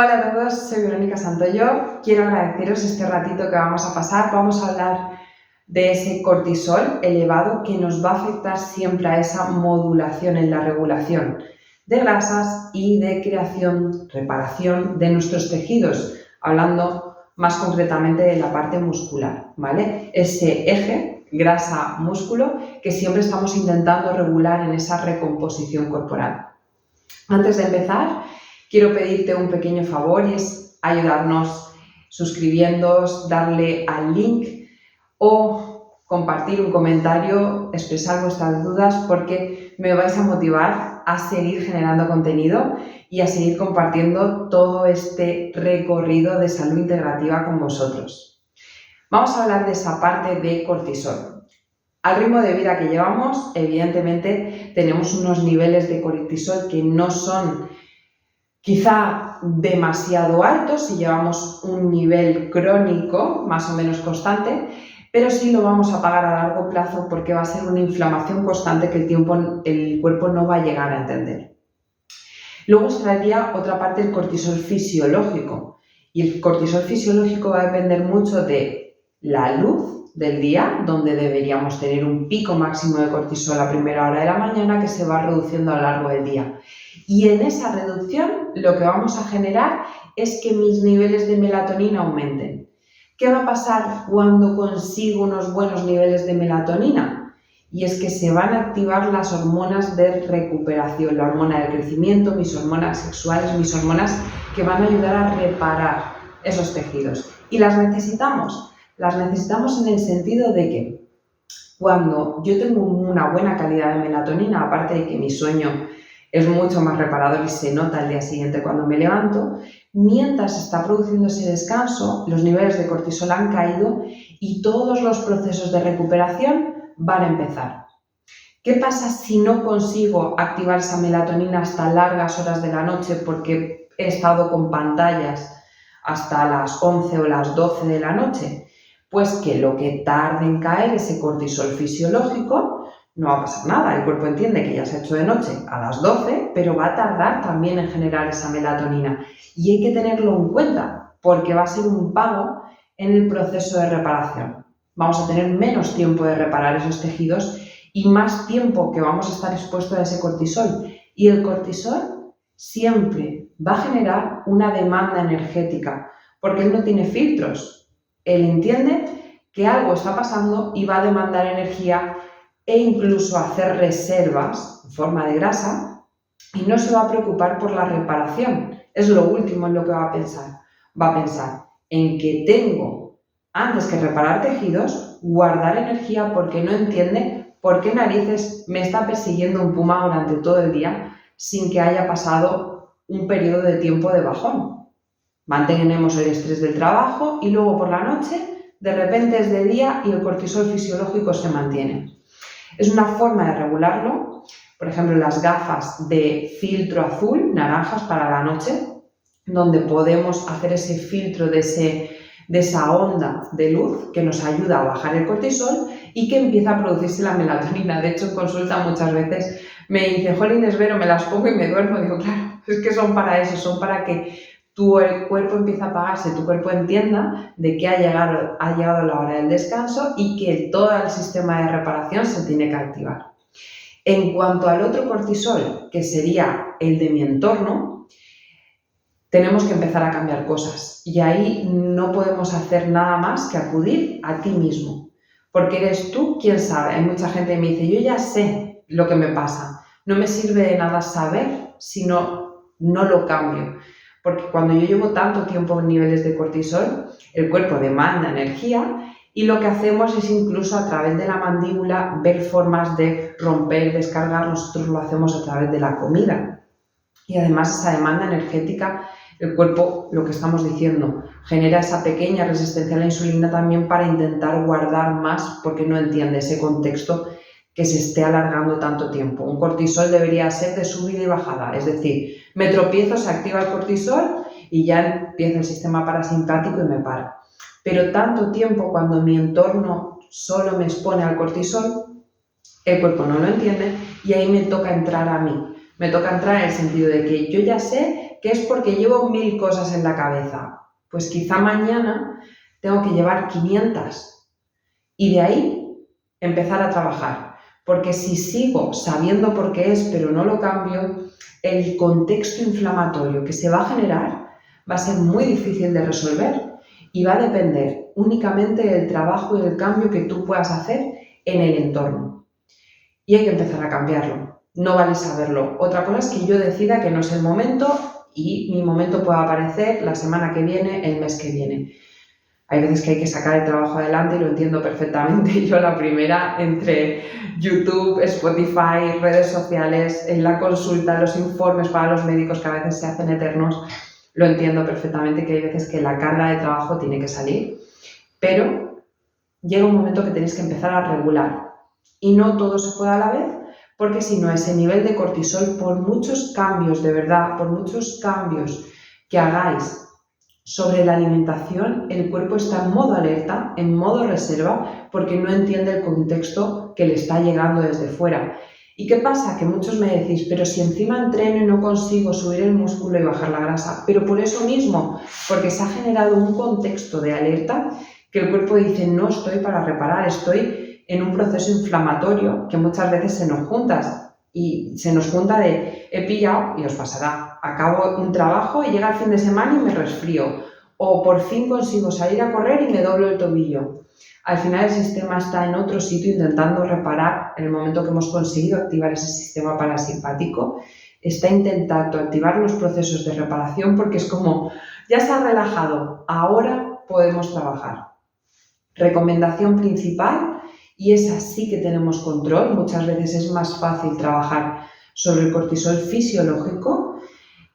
Hola a todos, soy Verónica Santoyo. Quiero agradeceros este ratito que vamos a pasar. Vamos a hablar de ese cortisol elevado que nos va a afectar siempre a esa modulación en la regulación de grasas y de creación, reparación de nuestros tejidos, hablando más concretamente de la parte muscular, ¿vale? Ese eje grasa-músculo que siempre estamos intentando regular en esa recomposición corporal. Antes de empezar, quiero pedirte un pequeño favor y es ayudarnos suscribiéndoos, darle al link o compartir un comentario, expresar vuestras dudas porque me vais a motivar a seguir generando contenido y a seguir compartiendo todo este recorrido de salud integrativa con vosotros. Vamos a hablar de esa parte de cortisol. Al ritmo de vida que llevamos, evidentemente tenemos unos niveles de cortisol que no son quizá demasiado altos si llevamos un nivel crónico más o menos constante, pero sí lo vamos a pagar a largo plazo porque va a ser una inflamación constante que el cuerpo no va a llegar a entender. Luego estaría otra parte del cortisol fisiológico, y el cortisol fisiológico va a depender mucho de la luz del día, donde deberíamos tener un pico máximo de cortisol a primera hora de la mañana que se va reduciendo a lo largo del día. Y en esa reducción lo que vamos a generar es que mis niveles de melatonina aumenten. ¿Qué va a pasar cuando consigo unos buenos niveles de melatonina? Y es que se van a activar las hormonas de recuperación, la hormona del crecimiento, mis hormonas sexuales, mis hormonas que van a ayudar a reparar esos tejidos. ¿Y las necesitamos? Las necesitamos en el sentido de que cuando yo tengo una buena calidad de melatonina, aparte de que mi sueño es mucho más reparador y se nota al día siguiente cuando me levanto, mientras está produciendo ese descanso, los niveles de cortisol han caído y todos los procesos de recuperación van a empezar. ¿Qué pasa si no consigo activar esa melatonina hasta largas horas de la noche porque he estado con pantallas hasta las 11 o las 12 de la noche? Pues que lo que tarde en caer ese cortisol fisiológico no va a pasar nada. El cuerpo entiende que ya se ha hecho de noche a las 12, pero va a tardar también en generar esa melatonina. Y hay que tenerlo en cuenta porque va a ser un pago en el proceso de reparación. Vamos a tener menos tiempo de reparar esos tejidos y más tiempo que vamos a estar expuestos a ese cortisol. Y el cortisol siempre va a generar una demanda energética porque él no tiene filtros. Él entiende que algo está pasando y va a demandar energía e incluso hacer reservas en forma de grasa y no se va a preocupar por la reparación. Es lo último en lo que va a pensar. Va a pensar en que tengo, antes que reparar tejidos, guardar energía porque no entiende por qué narices me está persiguiendo un puma durante todo el día sin que haya pasado un periodo de tiempo de bajón. Mantenemos el estrés del trabajo y luego por la noche de repente es de día y el cortisol fisiológico se mantiene. Es una forma de regularlo, por ejemplo, las gafas de filtro azul, naranjas para la noche, donde podemos hacer ese filtro de esa onda de luz que nos ayuda a bajar el cortisol y que empieza a producirse la melatonina. De hecho, en consulta muchas veces me dice, jolines, Vero, me las pongo y me duermo. Digo, claro, es que son para eso, son para que el cuerpo empieza a apagarse, tu cuerpo entienda de que ha llegado la hora del descanso y que todo el sistema de reparación se tiene que activar. En cuanto al otro cortisol, que sería el de mi entorno, tenemos que empezar a cambiar cosas y ahí no podemos hacer nada más que acudir a ti mismo, porque eres tú quien sabe. Hay mucha gente que me dice, yo ya sé lo que me pasa, no me sirve de nada saber si no lo cambio. Porque cuando yo llevo tanto tiempo en niveles de cortisol, el cuerpo demanda energía y lo que hacemos es incluso a través de la mandíbula ver formas de romper, descargar. Nosotros lo hacemos a través de la comida. Y además esa demanda energética, el cuerpo, lo que estamos diciendo, genera esa pequeña resistencia a la insulina también para intentar guardar más porque no entiende ese contexto que se esté alargando tanto tiempo. Un cortisol debería ser de subida y bajada, es decir, me tropiezo, se activa el cortisol y ya empieza el sistema parasimpático y me para. Pero tanto tiempo cuando mi entorno solo me expone al cortisol, el cuerpo no lo entiende y ahí me toca entrar a mí. Me toca entrar en el sentido de que yo ya sé que es porque llevo 1000 cosas en la cabeza. Pues quizá mañana tengo que llevar 500 y de ahí empezar a trabajar. Porque si sigo sabiendo por qué es, pero no lo cambio, el contexto inflamatorio que se va a generar va a ser muy difícil de resolver y va a depender únicamente del trabajo y del cambio que tú puedas hacer en el entorno. Y hay que empezar a cambiarlo. No vale saberlo. Otra cosa es que yo decida que no es el momento y mi momento pueda aparecer la semana que viene, el mes que viene. Hay veces que hay que sacar el trabajo adelante y lo entiendo perfectamente. Yo la primera, entre YouTube, Spotify, redes sociales, en la consulta, los informes para los médicos que a veces se hacen eternos, lo entiendo perfectamente que hay veces que la carga de trabajo tiene que salir, pero llega un momento que tenéis que empezar a regular y no todo se puede a la vez, porque si no, ese nivel de cortisol, por muchos cambios, de verdad, por muchos cambios que hagáis sobre la alimentación, el cuerpo está en modo alerta, en modo reserva, porque no entiende el contexto que le está llegando desde fuera. ¿Y qué pasa? Que muchos me decís, pero si encima entreno y no consigo subir el músculo y bajar la grasa, pero por eso mismo, porque se ha generado un contexto de alerta que el cuerpo dice, no estoy para reparar, estoy en un proceso inflamatorio que muchas veces se nos junta de he pillado y os pasará, acabo un trabajo y llega el fin de semana y me resfrío, o por fin consigo salir a correr y me doblo el tobillo. Al final el sistema está en otro sitio intentando reparar. En el momento que hemos conseguido activar ese sistema parasimpático, está intentando activar los procesos de reparación porque es como, ya se ha relajado, ahora podemos trabajar. Recomendación principal, y esa sí que tenemos control, muchas veces es más fácil trabajar sobre el cortisol fisiológico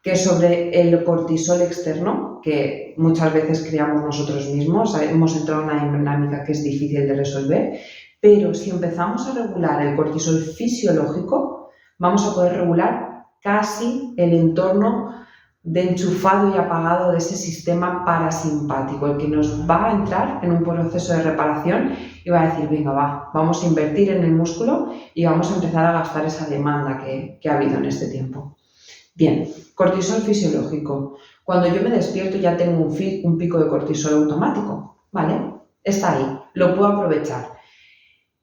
que sobre el cortisol externo, que muchas veces creamos nosotros mismos. Hemos entrado en una dinámica que es difícil de resolver, pero si empezamos a regular el cortisol fisiológico, vamos a poder regular casi el entorno de enchufado y apagado de ese sistema parasimpático, el que nos va a entrar en un proceso de reparación y va a decir, venga, vamos a invertir en el músculo y vamos a empezar a gastar esa demanda que ha habido en este tiempo. Bien, cortisol fisiológico. Cuando yo me despierto ya tengo un pico de cortisol automático, ¿vale? Está ahí, lo puedo aprovechar.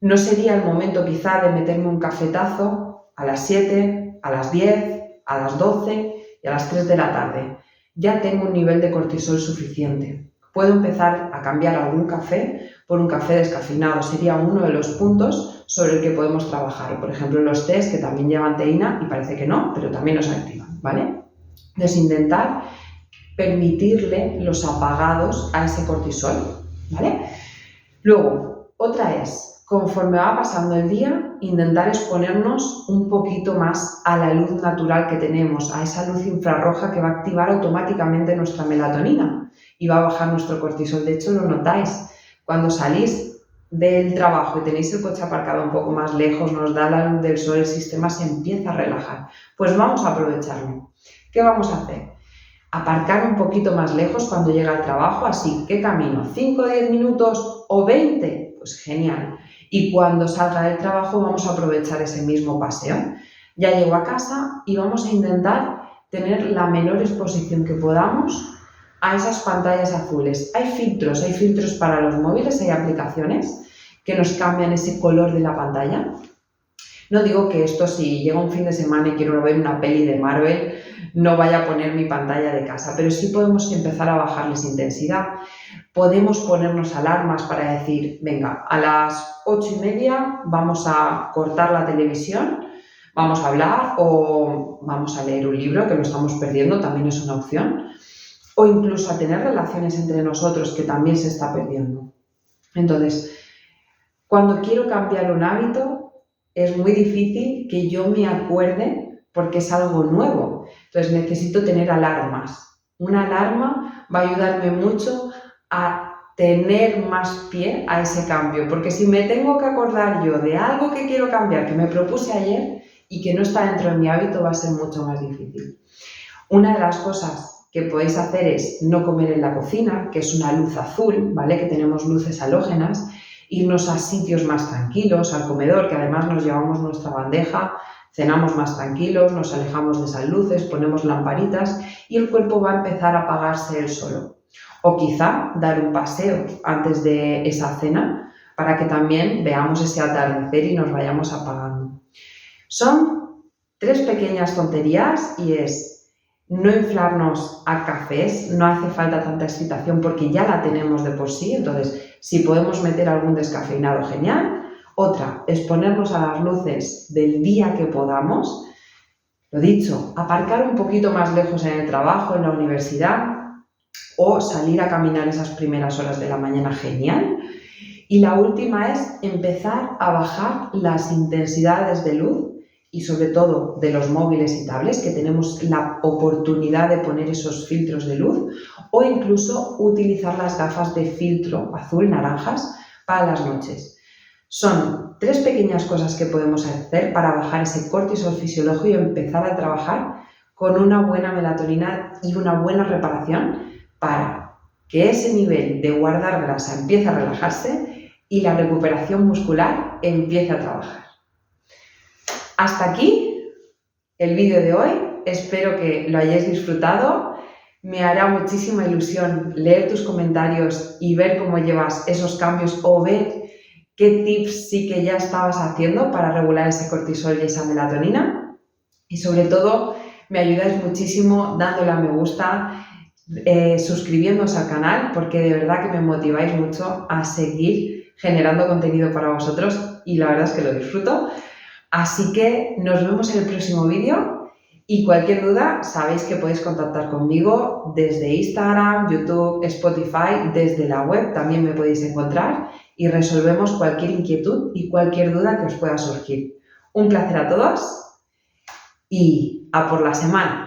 No sería el momento quizá de meterme un cafetazo a las 7, a las 10, a las 12 y a las 3 de la tarde. Ya tengo un nivel de cortisol suficiente. Puedo empezar a cambiar algún café por un café descafeinado. Sería uno de los puntos sobre el que podemos trabajar. Por ejemplo, los tés que también llevan teína y parece que no, pero también nos activan, ¿vale? Entonces, intentar permitirle los apagados a ese cortisol, ¿vale? Luego, otra es, conforme va pasando el día, intentar exponernos un poquito más a la luz natural que tenemos, a esa luz infrarroja que va a activar automáticamente nuestra melatonina y va a bajar nuestro cortisol. De hecho, lo notáis. Cuando salís del trabajo y tenéis el coche aparcado un poco más lejos, nos da la luz del sol, el sistema se empieza a relajar. Pues vamos a aprovecharlo. ¿Qué vamos a hacer? Aparcar un poquito más lejos cuando llega al trabajo, así, ¿qué camino? ¿5 o 10 minutos o 20? Pues genial. Y cuando salga del trabajo vamos a aprovechar ese mismo paseo. Ya llego a casa y vamos a intentar tener la menor exposición que podamos a esas pantallas azules. Hay filtros para los móviles, hay aplicaciones que nos cambian ese color de la pantalla. No digo que esto, si llega un fin de semana y quiero ver una peli de Marvel, no vaya a poner mi pantalla de casa, pero sí podemos empezar a bajarles intensidad. Podemos ponernos alarmas para decir, venga, a las 8:30 vamos a cortar la televisión, vamos a hablar o vamos a leer un libro, que lo estamos perdiendo, también es una opción. O incluso a tener relaciones entre nosotros, que también se está perdiendo. Entonces, cuando quiero cambiar un hábito, es muy difícil que yo me acuerde porque es algo nuevo. Entonces, necesito tener alarmas. Una alarma va a ayudarme mucho a tener más pie a ese cambio, porque si me tengo que acordar yo de algo que quiero cambiar, que me propuse ayer y que no está dentro de mi hábito, va a ser mucho más difícil. Una de las cosas que podéis hacer es no comer en la cocina, que es una luz azul, ¿vale? Que tenemos luces halógenas, irnos a sitios más tranquilos, al comedor, que además nos llevamos nuestra bandeja, cenamos más tranquilos, nos alejamos de esas luces, ponemos lamparitas y el cuerpo va a empezar a apagarse él solo. O quizá dar un paseo antes de esa cena para que también veamos ese atardecer y nos vayamos apagando. Son 3 pequeñas tonterías y es no inflarnos a cafés, no hace falta tanta excitación porque ya la tenemos de por sí, entonces si podemos meter algún descafeinado, genial. Otra, exponernos a las luces del día que podamos. Lo dicho, aparcar un poquito más lejos en el trabajo, en la universidad o salir a caminar esas primeras horas de la mañana, genial. Y la última es empezar a bajar las intensidades de luz y sobre todo de los móviles y tablets, que tenemos la oportunidad de poner esos filtros de luz o incluso utilizar las gafas de filtro azul, naranjas, para las noches. Son 3 pequeñas cosas que podemos hacer para bajar ese cortisol fisiológico y empezar a trabajar con una buena melatonina y una buena reparación para que ese nivel de guardar grasa empiece a relajarse y la recuperación muscular empiece a trabajar. Hasta aquí el vídeo de hoy. Espero que lo hayáis disfrutado. Me hará muchísima ilusión leer tus comentarios y ver cómo llevas esos cambios o ver qué tips sí que ya estabas haciendo para regular ese cortisol y esa melatonina. Y sobre todo, me ayudáis muchísimo dándole a me gusta, suscribiéndoos al canal, porque de verdad que me motiváis mucho a seguir generando contenido para vosotros y la verdad es que lo disfruto. Así que nos vemos en el próximo vídeo y cualquier duda sabéis que podéis contactar conmigo desde Instagram, YouTube, Spotify, desde la web también me podéis encontrar y resolvemos cualquier inquietud y cualquier duda que os pueda surgir. Un placer a todos y a por la semana.